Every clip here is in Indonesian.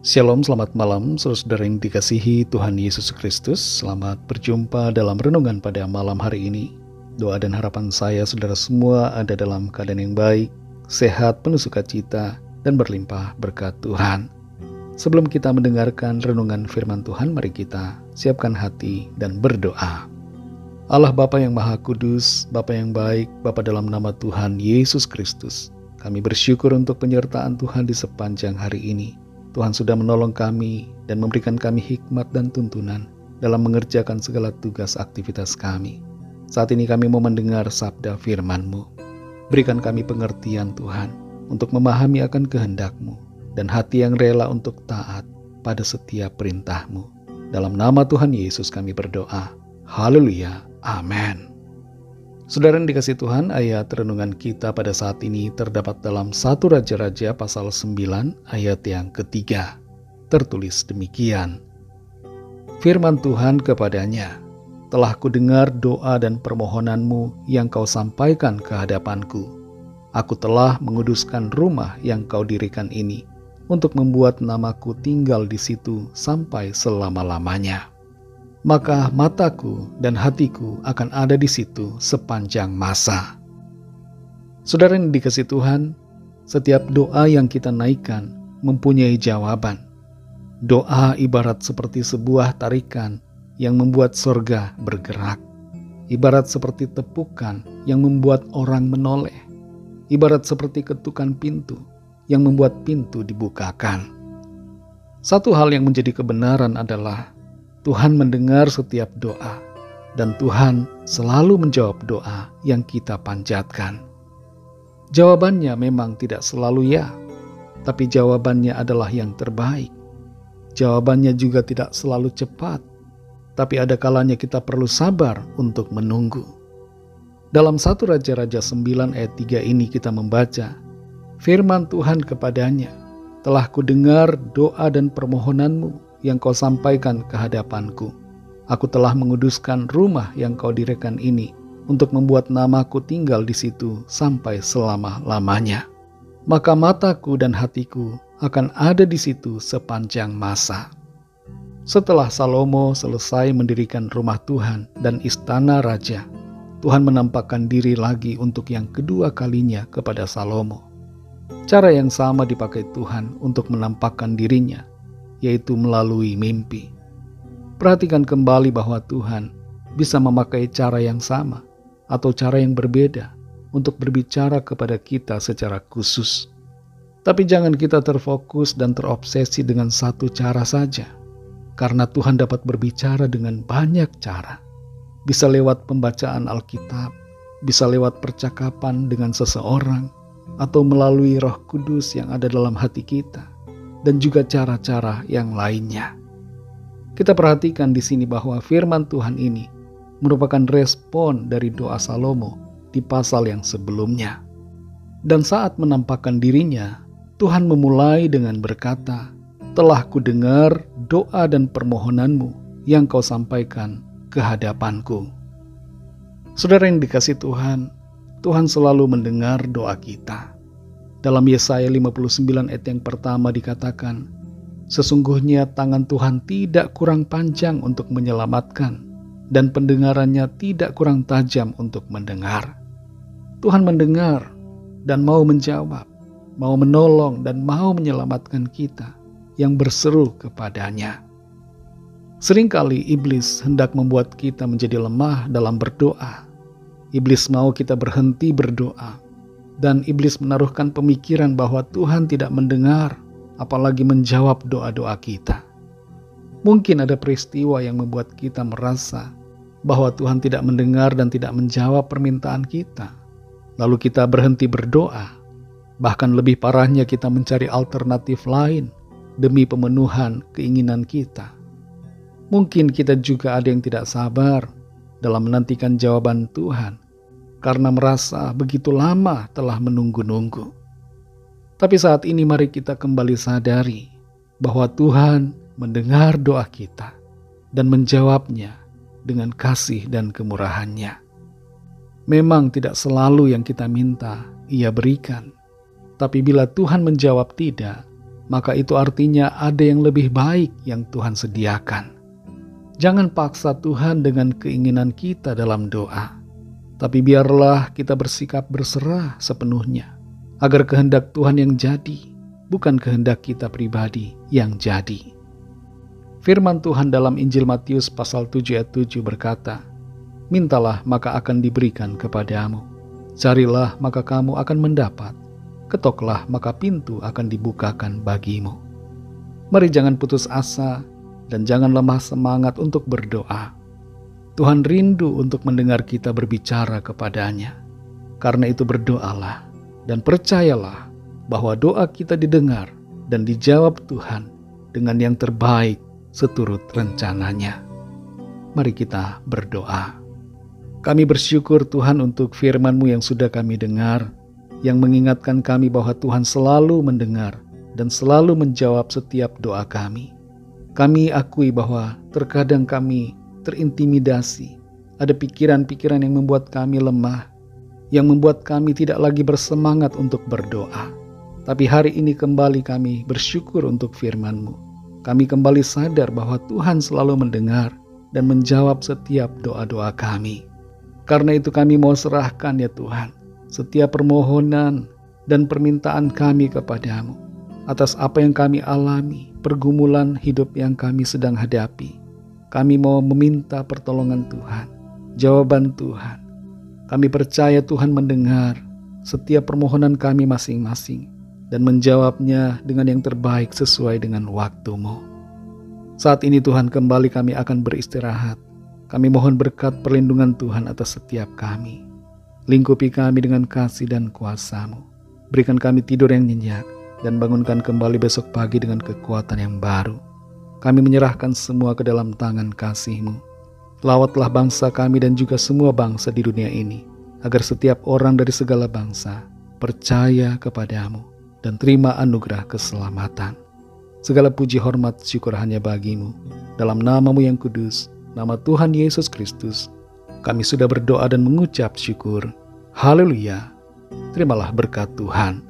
Shalom, selamat malam saudara yang dikasihi Tuhan Yesus Kristus. Selamat berjumpa dalam renungan pada malam hari ini. Doa dan harapan saya saudara semua ada dalam keadaan yang baik, sehat, penuh sukacita, dan berlimpah berkat Tuhan. Sebelum kita mendengarkan renungan firman Tuhan, mari kita siapkan hati dan berdoa. Allah Bapa yang Maha Kudus, Bapa yang baik, Bapa dalam nama Tuhan Yesus Kristus, kami bersyukur untuk penyertaan Tuhan di sepanjang hari ini. Tuhan sudah menolong kami dan memberikan kami hikmat dan tuntunan dalam mengerjakan segala tugas aktivitas kami. Saat ini kami mau mendengar sabda firman-Mu. Berikan kami pengertian Tuhan untuk memahami akan kehendak-Mu dan hati yang rela untuk taat pada setiap perintah-Mu. Dalam nama Tuhan Yesus kami berdoa. Haleluya. Amin. Saudara yang dikasihi Tuhan, ayat renungan kita pada saat ini terdapat dalam 1 Raja-Raja pasal 9 ayat yang ketiga. Tertulis demikian. Firman Tuhan kepadanya, telah kudengar doa dan permohonanmu yang kau sampaikan ke hadapanku. Aku telah menguduskan rumah yang kau dirikan ini untuk membuat namaku tinggal di situ sampai selama-lamanya. Maka mataku dan hatiku akan ada di situ sepanjang masa. Saudara yang dikasihi Tuhan, setiap doa yang kita naikkan mempunyai jawaban. Doa ibarat seperti sebuah tarikan yang membuat sorga bergerak. Ibarat seperti tepukan yang membuat orang menoleh. Ibarat seperti ketukan pintu yang membuat pintu dibukakan. Satu hal yang menjadi kebenaran adalah Tuhan mendengar setiap doa, dan Tuhan selalu menjawab doa yang kita panjatkan. Jawabannya memang tidak selalu ya, tapi jawabannya adalah yang terbaik. Jawabannya juga tidak selalu cepat, tapi ada kalanya kita perlu sabar untuk menunggu. Dalam 1 Raja-Raja 9 ayat 3 ini kita membaca, firman Tuhan kepadanya, telah kudengar doa dan permohonanmu yang kau sampaikan ke hadapanku. Aku telah menguduskan rumah yang kau dirikan ini untuk membuat namaku tinggal di situ sampai selama-lamanya. Maka mataku dan hatiku akan ada di situ sepanjang masa. Setelah Salomo selesai mendirikan rumah Tuhan dan istana raja, Tuhan menampakkan diri lagi untuk yang kedua kalinya kepada Salomo. Cara yang sama dipakai Tuhan untuk menampakkan dirinya, yaitu melalui mimpi. Perhatikan kembali bahwa Tuhan bisa memakai cara yang sama atau cara yang berbeda untuk berbicara kepada kita secara khusus. Tapi jangan kita terfokus dan terobsesi dengan satu cara saja, karena Tuhan dapat berbicara dengan banyak cara. Bisa lewat pembacaan Alkitab, bisa lewat percakapan dengan seseorang, atau melalui Roh Kudus yang ada dalam hati kita, dan juga cara-cara yang lainnya. Kita perhatikan di sini bahwa firman Tuhan ini merupakan respon dari doa Salomo di pasal yang sebelumnya. Dan saat menampakkan dirinya, Tuhan memulai dengan berkata, telah kudengar doa dan permohonanmu yang kau sampaikan ke hadapanku. Saudara yang dikasihi Tuhan, Tuhan selalu mendengar doa kita. Dalam Yesaya 59 ayat yang pertama dikatakan, sesungguhnya tangan Tuhan tidak kurang panjang untuk menyelamatkan, dan pendengarannya tidak kurang tajam untuk mendengar. Tuhan mendengar dan mau menjawab, mau menolong dan mau menyelamatkan kita yang berseru kepadanya. Seringkali iblis hendak membuat kita menjadi lemah dalam berdoa. Iblis mau kita berhenti berdoa. Dan iblis menaruhkan pemikiran bahwa Tuhan tidak mendengar, apalagi menjawab doa-doa kita. Mungkin ada peristiwa yang membuat kita merasa bahwa Tuhan tidak mendengar dan tidak menjawab permintaan kita. Lalu kita berhenti berdoa. Bahkan lebih parahnya kita mencari alternatif lain demi pemenuhan keinginan kita. Mungkin kita juga ada yang tidak sabar dalam menantikan jawaban Tuhan, karena merasa begitu lama telah menunggu-nunggu. Tapi saat ini mari kita kembali sadari bahwa Tuhan mendengar doa kita dan menjawabnya dengan kasih dan kemurahan-Nya. Memang tidak selalu yang kita minta Ia berikan, tapi bila Tuhan menjawab tidak, maka itu artinya ada yang lebih baik yang Tuhan sediakan. Jangan paksa Tuhan dengan keinginan kita dalam doa, tapi biarlah kita bersikap berserah sepenuhnya, agar kehendak Tuhan yang jadi, bukan kehendak kita pribadi yang jadi. Firman Tuhan dalam Injil Matius pasal 7 ayat 7 berkata, "Mintalah maka akan diberikan kepadamu, carilah maka kamu akan mendapat, ketoklah maka pintu akan dibukakan bagimu." Mari jangan putus asa dan jangan lemah semangat untuk berdoa. Tuhan rindu untuk mendengar kita berbicara kepadanya. Karena itu berdoalah dan percayalah bahwa doa kita didengar dan dijawab Tuhan dengan yang terbaik seturut rencananya. Mari kita berdoa. Kami bersyukur Tuhan untuk firman-Mu yang sudah kami dengar, yang mengingatkan kami bahwa Tuhan selalu mendengar dan selalu menjawab setiap doa kami. Kami akui bahwa terkadang kami terintimidasi. Ada pikiran-pikiran yang membuat kami lemah, yang membuat kami tidak lagi bersemangat untuk berdoa. Tapi hari ini kembali kami bersyukur untuk firman-Mu. Kami kembali sadar bahwa Tuhan selalu mendengar dan menjawab setiap doa-doa kami. Karena itu kami mau serahkan ya Tuhan, setiap permohonan dan permintaan kami kepadamu. Atas apa yang kami alami, pergumulan hidup yang kami sedang hadapi. Kami mau meminta pertolongan Tuhan, jawaban Tuhan. Kami percaya Tuhan mendengar setiap permohonan kami masing-masing dan menjawabnya dengan yang terbaik sesuai dengan waktu-Mu. Saat ini Tuhan kembali kami akan beristirahat. Kami mohon berkat perlindungan Tuhan atas setiap kami. Lingkupi kami dengan kasih dan kuasa-Mu. Berikan kami tidur yang nyenyak dan bangunkan kembali besok pagi dengan kekuatan yang baru. Kami menyerahkan semua ke dalam tangan kasih-Mu. Lawatlah bangsa kami dan juga semua bangsa di dunia ini, agar setiap orang dari segala bangsa percaya kepadamu dan terima anugerah keselamatan. Segala puji hormat syukur hanya bagi-Mu. Dalam nama-Mu yang kudus, nama Tuhan Yesus Kristus, kami sudah berdoa dan mengucap syukur. Haleluya. Terimalah berkat Tuhan.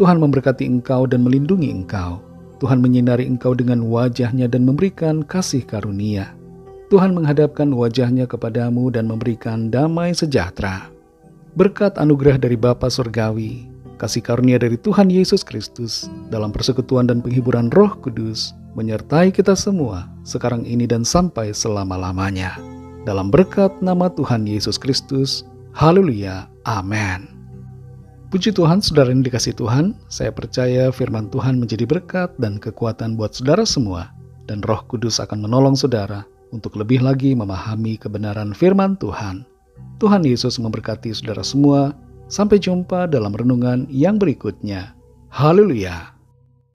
Tuhan memberkati engkau dan melindungi engkau. Tuhan menyinari engkau dengan wajah-Nya dan memberikan kasih karunia. Tuhan menghadapkan wajah-Nya kepadamu dan memberikan damai sejahtera. Berkat anugerah dari Bapa Surgawi, kasih karunia dari Tuhan Yesus Kristus, dalam persekutuan dan penghiburan Roh Kudus, menyertai kita semua, sekarang ini dan sampai selama-lamanya. Dalam berkat nama Tuhan Yesus Kristus, haleluya, amin. Puji Tuhan, saudara yang dikasihi Tuhan, saya percaya firman Tuhan menjadi berkat dan kekuatan buat saudara semua, dan Roh Kudus akan menolong saudara untuk lebih lagi memahami kebenaran firman Tuhan. Tuhan Yesus memberkati saudara semua. Sampai jumpa dalam renungan yang berikutnya. Haleluya.